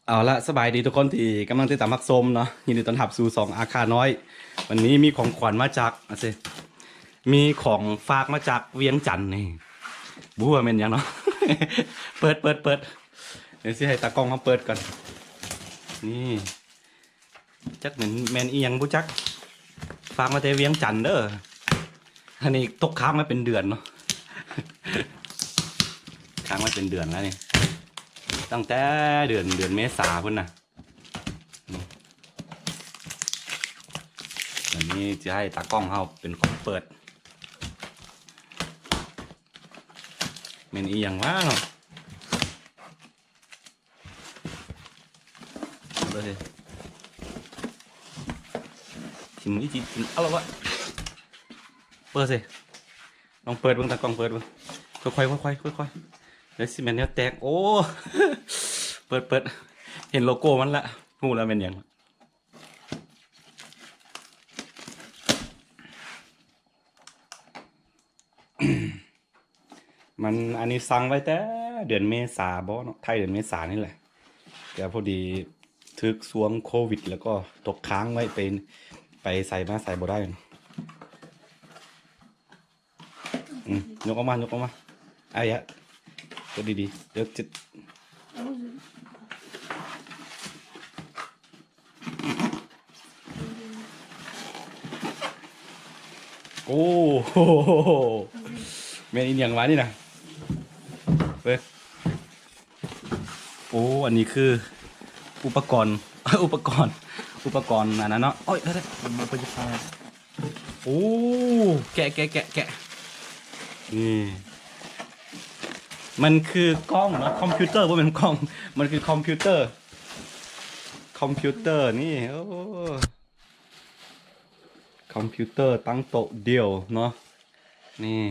เอาละสบายดีทุกคนที่กำลังติดตามพักชมเนาะยินดีต้อนรับสู่2อาคาน้อยวันนี้มีของขวัญมาจากมีของฝากมาจากเวียงจันทน์นี่บัวาแม่นหยังเนาะ เปิดเดี๋ยวสิให้ตากล้องเขาเปิดก่อนนี่จักเหมือนแมนอีหยังบุจักฝากมาแต่เวียงจันทน์เด้ออันนี้ตกค้างมาเป็นเดือนเนาะ ค้างมาเป็นเดือนแล้วนี่ตั้งแต่เดือนเมษาพุ่นน่ะวันนี้จะให้ตากล้องเขาเป็นคนเปิดเมนอีอย่างว่าเนาะเปิดเลยชิมนี่จิมเอาละวะเปิดสิลองเปิดบ้างตากล้องเปิดบ้างค่อยเดี๋ยวสิแมนเนี่ยแตกโอ้ เปิดเห็นโลโก้มันละงูแล้วเป็นอย่างมันอันนี้สั่งไว้แต่เดือนเมษาบ่เนาะไทยเดือนเมษานี่แหละแต่พอดีทึกสวงโควิดแล้วก็ตกค้างไว้เป็นไปใส่มาใส่บ่ได้ยกออกมาไอ้ยะก็ดีๆเดี๋ยวจะโอ้โหเมนอีอย่างวะนี่นะเว้ยโอ้อันนี้คืออุปกรณ์ อุปกรณ์อันนั้นเนาะโอ้ยได้มาไปจะพาโอ้แกะนี่มันคือกล้องเนาะคอมพิวเตอร์ว่าเป็นกล้องมันคือคอมพิวเตอร์นี่โอ้คอมพิวเตอร์ตั้งโต๊ะเดียวเนาะนี่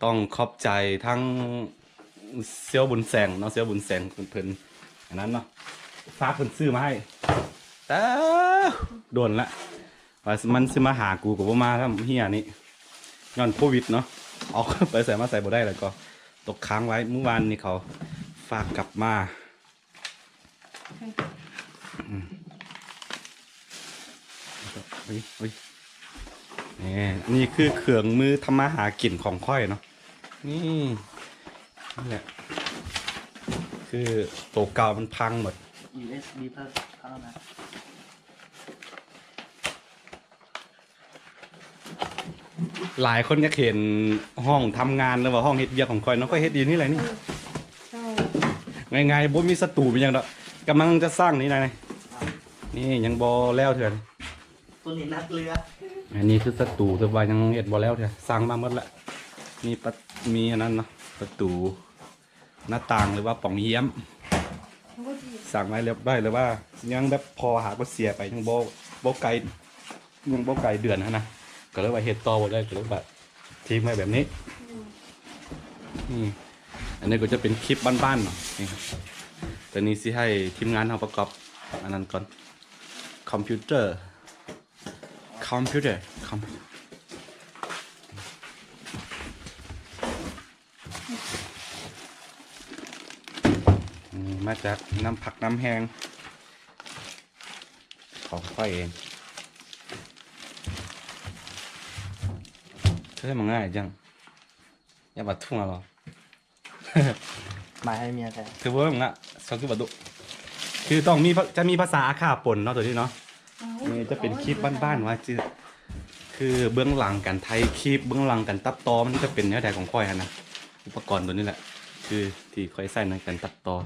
ต้องขอบใจทั้งเซียวบุญแสงเนาะเซียวบุญแสงเพิ่นอันนั้นเนาะฝากเพิ่นซื้อมาให้แต่โดนละว่ามันซื้อมาหากูกับว่ามาครับเฮียนี่ย้อนโควิดเนาะเอาไปใส่มาใส่บ่ได้แล้วก็ตกค้างไว้เมื่อวานนี่เขาฝากกลับมาเฮ้ยนี่คือเครื่องมือทำมาหากินของค่อยเนาะนี่แหละคือโต๊ะเก่ามันพังหมด USB เพิ่มเข้านะหลายคนก็เห็นห้องทำงานหรือว่าห้องเฮ็ดเวียกของค่อยเนาะค่อยเฮ็ดดีนี่แหละนี่ง่ายๆบ่มีศัตรูเป็นหยังดอกกำลังจะสร้างนี่นะนี่ยังบ่แล้วเถื่อน ตัวนี้นักเรือ อันนี้คือศัตรูแต่ว่ายังเฮ็ดบ่แล้วเถื่อนสร้างมาหมดละมีอันนั้นเนาะประตูหน้าต่างหรือว่าป่องเยี่ยมสั่งไว้เรียบร้อยเลยว่ายังแบบพอหาก็เสียไปยังบ่ไกลเดือนนะก็เลยว่าเฮ็ดต่อบ่ได้ก็เลยแบบทิ้งไว้แบบนี้นี่อันนี้ก็จะเป็นคลิปบ้านๆเนาะนี่ครับตอนนี้สิให้ทีมงานเอาประกอบอันนั้นก่อนคอมพิวเตอร์มาจากน้ำผักน้ำแห้งของค่อยเองใช่มันง่ายจังอย่าบัดทุ่งหรอ มาให้เมียแต่ คือว่ามึงอะชอบคือบัดดุคือต้องจะมีภาษาอาขาปนเนาะตัวนี้เนาะนี่จะเป็นคลิปบ้านๆว่าคือเบื้องหลังการไทยคลิปเบื้องหลังการตัดต่อมันจะเป็นแนวใดของค่อยฮะนะอุปกรณ์ตัวนี้แหละคือที่ค่อยใส่ในการตัดต่อ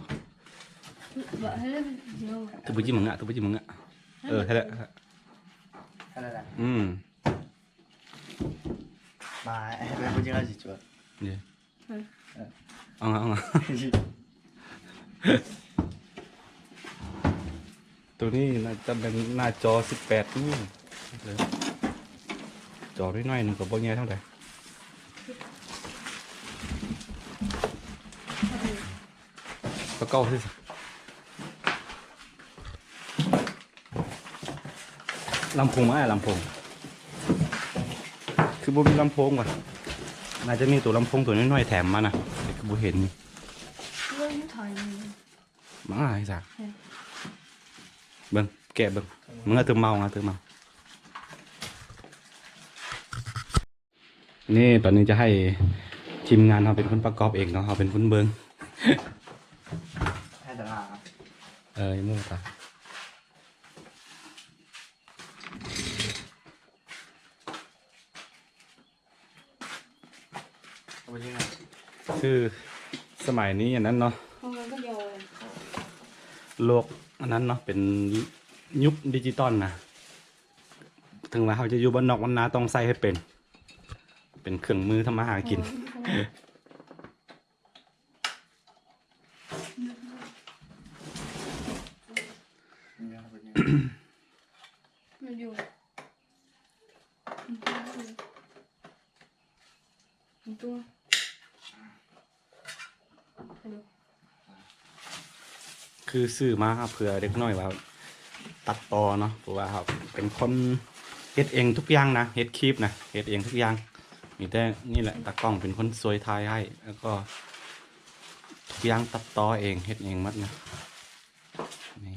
ตัวบุจิมึงอะใช่แหละ อะไรนะ ม มาให้เป็นผู้จัดการสิจวด เนี่ยเอา ตัวนี้น่าจะเป็นหน้าจอ18นิ้วจอน้อยๆหนึ่งกับโบเงี้ยเท่าไหร่ก็เก้าที่ลำโพงไหมลำโพงคือบ่มีลำโพงว่ะน่าจะมีตัวลำโพงตัวน้อยๆแถมมานะแต่คือบ่เห็นมาอะไรสัก เบิ่งแกะเบิ่งมึงเอาเติมเมาเอาเติมเมานี่ตอนนี้จะให้ทีมงานเราเป็นคนประกอบเองเนาะเราเป็นคนเบิ่ง ให้ตลาด ยังมั่วตา เอาไปยังไง คือสมัยนี้อันนั้นเนาะ ห้องนั้นก็โยน โลกอันนั้นเนาะเป็นยุคดิจิตอลนะถึงว่าเขาจะอยู่บ้านนอกบ้านนาต้องใส่ให้เป็นเครื่องมือทำมาหากิน นี่เอาไปยังไง มันอยู่ตัวฮัลโหล คือซื้อมาครับเผื่อเด็กน้อยว่าตัดต่อเนาะเพราะว่าครับเป็นคนเฮ็ดเองทุกอย่างนะเฮ็ดคลิปนะเฮ็ดเองทุกอย่างมีแต่นี่แหละตากล้องเป็นคนสวยทายให้แล้วก็ทุกอย่างตัดต่อเองเฮ็ดเองหมัดนะนี่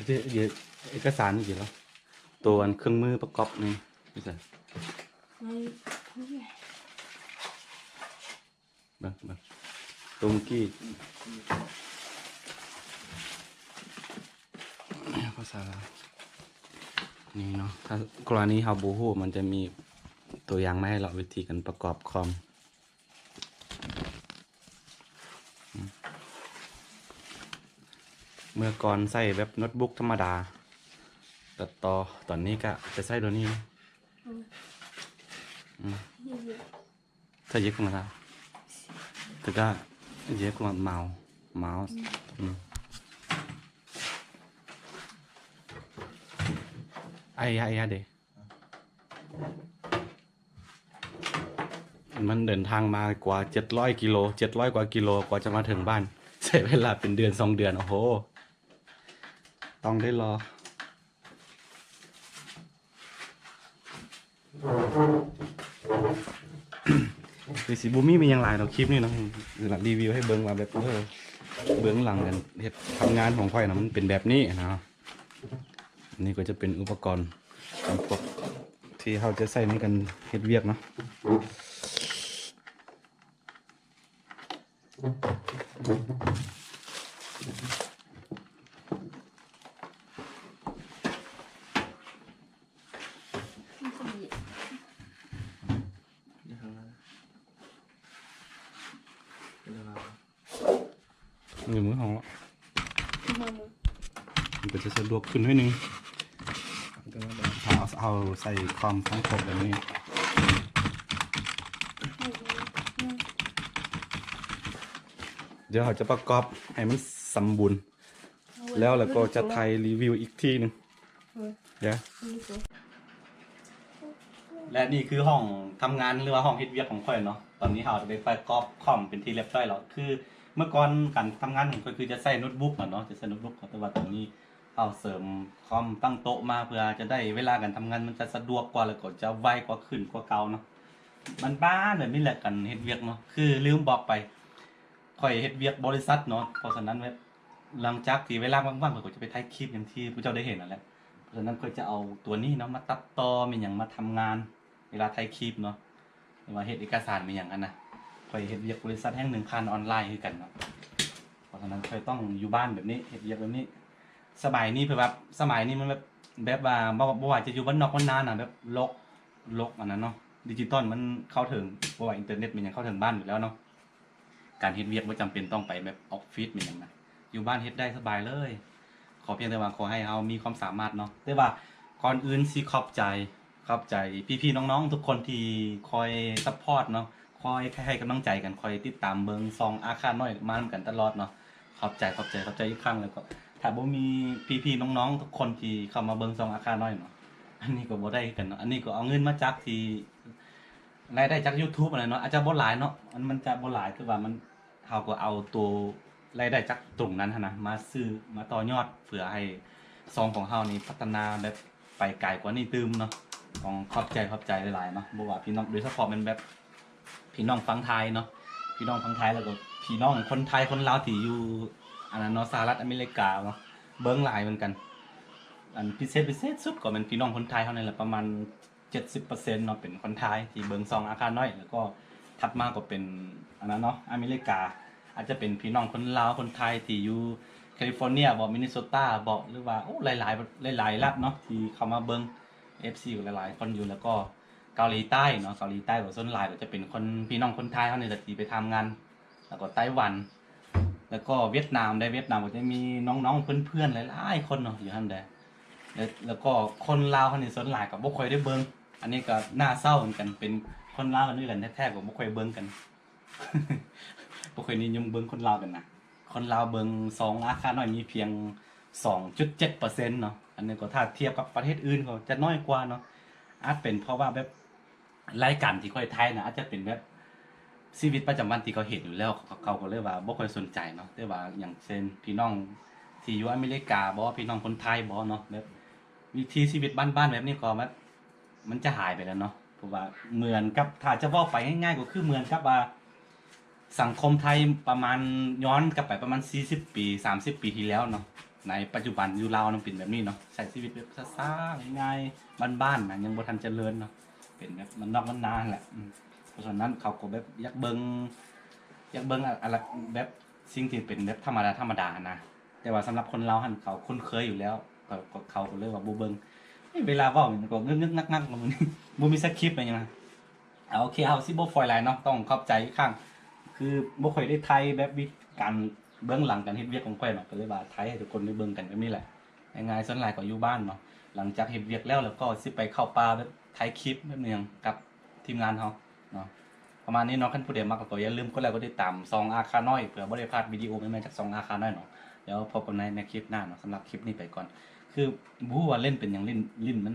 เดี๋ยวเอกสารนี่กี่แล้วตัวอันเครื่องมือประกอบนี่พี่สาวเบิ่งตรงกี้ภาษาลาวนี่เนาะถ้ากรณีเฮาบ่ฮู้มันจะมีตัวอย่างมาให้เราวิธีการประกอบคอมเมื่อก่อนใส่แบบโน้ตบุ๊กธรรมดาตัดต่อตอนนี้ก็จะใส่ตัวนี้นะถ้าเยอะขึ้นมาแล้วแต่ก็เยอะกว่าเมาส์ไอ้เด็กมันเดินทางมากว่า700 กิโล700 กว่ากิโลกว่าจะมาถึงบ้านใช้เวลาเป็นเดือน2 เดือนโอ้โหต้องได้รอคือสิบูมี่มีอย่างไรเราคลิปนี่เนาะหลังรีวิวให้เบิ้งว่าแบบเบิ้งหลังกันเฮ็ดทำงานของค่อยนะมันเป็นแบบนี้นะนี่ก็จะเป็นอุปกรณ์สำหรับที่เขาจะใส่ในกันเฮ็ดเวียกเนาะมือของเรามันก็จะสะดวกขึ้นนิดนึงเอาใส่ความทั้งครบแบบนี้เดี๋ยวเราจะประกอบให้มันสมบูรณ์แล้วก็จะถ่ายรีวิวอีกทีหนึงเดี๋ยวและนี่คือห้องทำงานหรือว่าห้องเฮ็ดเวียกของค่อยเนาะตอนนี้เราจะไปประกอบคอมเป็นที่เรียบร้อยแล้วคือเมื่อก่อนการทำงานของค่อยคือจะใช้โน้ตบุ๊กเนาะจะใช้โน้ตบุ๊กแต่ว่าตอนนี้เอาเสริมคอมตั้งโต๊ะมาเพื่อจะได้เวลาการทำงานมันจะสะดวกกว่าแล้วก็จะไวกว่าขึ้นกว่าเก่าเนาะมันบ้านแบบนี้แหละกันเฮ็ดเวียกเนาะคือลืมบอกไปค่อยเฮ็ดเวียกบริษัทเนาะเพราะฉะนั้นหลังจากที่เวลาว่างๆข้อยก็จะไปถ่ายคลิปอย่างที่ผู้เจ้าได้เห็นนั่นแหละเพราะฉะนั้นค่อยจะเอาตัวนี้เนาะมาตัดต่อมีหยังมาทำงานเวลาถ่ายคลิปเนาะหรือว่าเฮ็ดเอกสารมีหยังกันนะค่อยเฮ็ดเวียกบริษัทแห่งหนึ่งผ่านออนไลน์คือกันเนาะเพราะฉะนั้นค่อยต้องอยู่บ้านแบบนี้เฮ็ดเวียกแบบนี้สมัยนี้แบบสมัยนี้มันแบบว่าบ่ว่าจะอยู่บ้านนอกบ้านนาน่ะแบบโลกอันนั้นเนาะดิจิตอลมันเข้าถึงบ่ว่าอินเทอร์เน็ตมันยังเข้าถึงบ้านอยู่แล้วเนาะการเฮ็ดเวียกบ่จำเป็นต้องไปแบบออฟฟิศมันหยังนะอยู่บ้านเฮ็ดได้สบายเลยขอเพียงแต่ว่าขอให้เฮามีความสามารถเนาะแต่ว่าก่อนอื่นสิขอบใจพี่ๆน้องๆทุกคนที่คอยซัพพอร์ตเนาะคอยให้กำลังใจกันคอยติดตามเบิ่งซองอาคารน้อยมานำกันตลอดเนาะขอบใจอีกครั้งแล้วก็ถ้าบ่มีพี่ๆน้องๆทุกคนที่เข้ามาเบิ่งซองอาคารน้อยเนาะอันนี้ก็บ่ได้กันเนาะอันนี้ก็เอาเงินมาจากที่รายได้จาก YouTube อะไรเนาะอาจจะบ่หลายเนาะมันจะบ่หลายคือว่ามันเฮาก็เอาตัวรายได้จากตรงนั้นนะมาซื้อมาต่อยอดเพื่อให้ซองของเฮานี่พัฒนาแบบไปไกลกว่านี้ตื่มเนาะ ต้องขอบใจหลายๆเนาะบ่ว่าพี่น้องโดยเฉพาะมันแบบพี่น้องฟังไทยเนาะพี่น้องฟังไทยแล้วก็พี่น้องคนไทยคนลาวที่อยู่อันนั้นเนาะสหรัฐอเมริกาเนาะเบิ่งหลายเหมือนกันอันพิเศษสุดก็เป็นพี่น้องคนไทยเท่านั้นแหละประมาณ 70%เนาะเป็นคนไทยที่เบิ่งซองอาคารน้อยแล้วก็ถัดมาก็เป็นอันนั้นเนาะอเมริกาอาจจะเป็นพี่น้องคนลาวคนไทยที่อยู่แคลิฟอร์เนียบ่มินนิโซตาบ่หรือว่าโอ้หลายรัฐเนาะที่เข้ามาเบิ่ง FC อยู่หลายๆคนอยู่แล้วก็เกาหลีใต้เนาะเกาหลีใต้ก็ส่วนหลายก็จะเป็นคนพี่น้องคนไทยเฮานี่แหละที่ไปทำงาน แล้วก็ไต้หวัน แล้วก็เวียดนามได้เวียดนามก็จะมีน้องๆเพื่อนๆหลายๆคนเนาะอยู่หั่นแดแล้วก็คนลาวเฮานี่ส่วนหลายก็บ่ค่อยได้เบิ่งอันนี้ก็น่าเศร้าเหมือนกันเป็นคนลาวกันด้วยกันแท้ๆก็บ่ค่อยเบิ่งกัน บ่ค่อยนิยมเบิ่งคนลาวกันนะคนลาวเบิ่ง2ราคาน้อยมีเพียง 2.7% เนาะอันนี้ก็ถ้าเทียบกับประเทศอื่นก็จะน้อยกว่าเนาะอาจเป็นเพราะว่าแบบรายการที่ค่อยไทยนะอาจจะเป็นแบบชีวิตประจำวันที่เขาเห็นอยู่แล้วเขาก็เลยว่าบ่ค่อยสนใจเนาะแต่ว่าอย่างเช่นพี่น้องที่อยู่อเมริกาบ่พี่น้องคนไทยบ่เนาะแบบวิถีชีวิตบ้านๆแบบนี้ก็มันจะหายไปแล้วเนาะเพราะว่าเหมือนกับถ้าจะเว้าไปง่ายๆก็คือเหมือนกับว่าสังคมไทยประมาณย้อนกลับไปประมาณ40ปี30ปีที่แล้วเนาะในปัจจุบันอยู่ลาวมันเป็นแบบนี้เนาะใช้ชีวิตแบบซ่าๆง่ายๆบ้านๆน่ะยังบ่ทันเจริญเนาะเป็นแบบมันนอกมันนาแหละเพราะฉะนั้นเขาก็แบบอยากเบิ่งอะไรแบบสิ่งที่เป็นแบบธรรมดานะแต่ว่าสำหรับคนลาวหั่นเขาคุ้นเคยอยู่แล้วก็เขาก็เลยว่าบ่เบิ่งเวลาเว้ามันก็งึกๆงักๆมันบ่มีสคริปต์อะไรหยังนะโอเคเฮาสิบ่ฟอยไลน์เนาะต้องขอบใจอีกครั้งคือบ่ค่อยได้ไทยแบบวิธีการเบื้องหลังการเฮ็ดเวียกของข่อยเนาะก็เลยว่าไทยให้ทุกคนได้เบิ่งกันแบบนี้แหละง่ายๆส่วนหลายก็อยู่บ้านเนาะหลังจากเฮ็ดเวียกแล้วก็สิไปเข้าป่าแบบถ่ายคลิปแบบนึงกับทีมงานเฮาเนาะประมาณนี้เนาะคันผู้ใดมักก็อย่าลืมกดไลค์กดติดตามซองอาคาน้อยเพื่อบ่ได้พลาดวิดีโอใหม่ๆจากซองอาคาน้อยเนาะเดี๋ยวพบกันในคลิปหน้าเนาะสำหรับคลิปนี้ไปก่อน คือบ่ฮู้ว่าเล่นเป็นหยังลิ้นมัน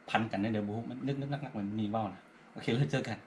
พันกันได้เดี๋ยวบ่ฮู้มันนึกๆๆๆมันมีเว้านะโอเคแล้วเจอกัน